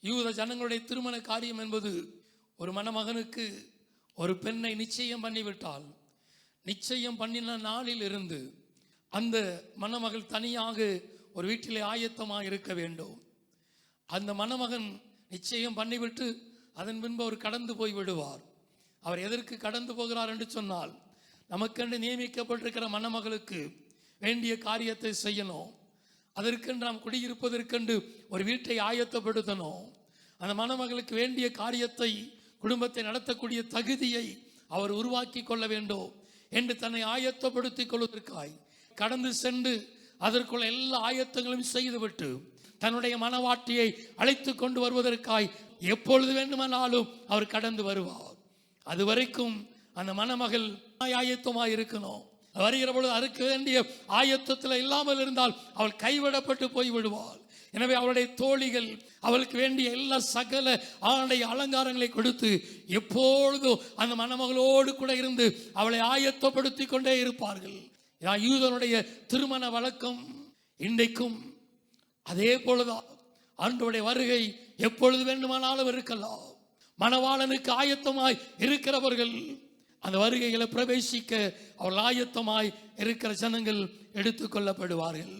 யூத ஜனங்களுடைய திருமண காரியம் என்பது ஒரு மணமகனுக்கு ஒரு பெண்ணை நிச்சயம் பண்ணிவிட்டால் நிச்சயம் பண்ணின நாளில் இருந்து அந்த மணமகள் தனியாக ஒரு வீட்டிலே ஆயத்தமாக இருக்க வேண்டும். அந்த மணமகன் நிச்சயம் பண்ணிவிட்டு அதன் பின்பு அவர் கடந்து போய் விடுவார். அவர் எதற்கு கடந்து போகிறார் என்று சொன்னால், நமக்கென்று நியமிக்கப்பட்டிருக்கிற மணமகளுக்கு வேண்டிய காரியத்தை செய்யணும். அதற்கென்று நாம் குடியிருப்பதற்கென்று ஒரு வீட்டை ஆயத்தப்படுத்தணும். அந்த மணமகளுக்கு வேண்டிய காரியத்தை, குடும்பத்தை நடத்தக்கூடிய தகுதியை அவர் உருவாக்கி கொள்ள வேண்டும் என்று தன்னை ஆயத்தப்படுத்திக் கொள்வதற்காய் கடந்து சென்று அதற்குள்ள எல்லா ஆயத்தங்களும் செய்துவிட்டு தன்னுடைய மனவாட்டியை அழைத்து கொண்டு வருவதற்காய் எப்பொழுது வேண்டுமானாலும் அவர் கடந்து வருவார். அது வரைக்கும் அந்த மணமகள் ஆயத்தமாக இருக்கணும். வருகிற பொழுது அதற்கு வேண்டிய ஆயத்தத்தில் இல்லாமல் இருந்தால் அவள் கைவிடப்பட்டு போய் விடுவாள். எனவே அவளுடைய தோழிகள் அவளுக்கு வேண்டிய எல்லா சகல ஆடை அலங்காரங்களை கொடுத்து எப்பொழுதும் அந்த மணமகளோடு கூட இருந்து அவளை ஆயத்தப்படுத்தி கொண்டே இருப்பார்கள். யூதனுடைய திருமண வழக்கம் இன்றைக்கும் அதே போலதான். ஆண்டவருடைய வருகை எப்பொழுது வேண்டுமானாலும் இருக்கலாம். மணவாளனுக்கு ஆயத்தமாய் இருக்கிறவர்கள் அந்த வருகைகளை பிரவேசிக்க அவர்கள் ஆயத்தமாய் இருக்கிற ஜனங்கள் எடுத்துக்கொள்ளப்படுவார்கள்.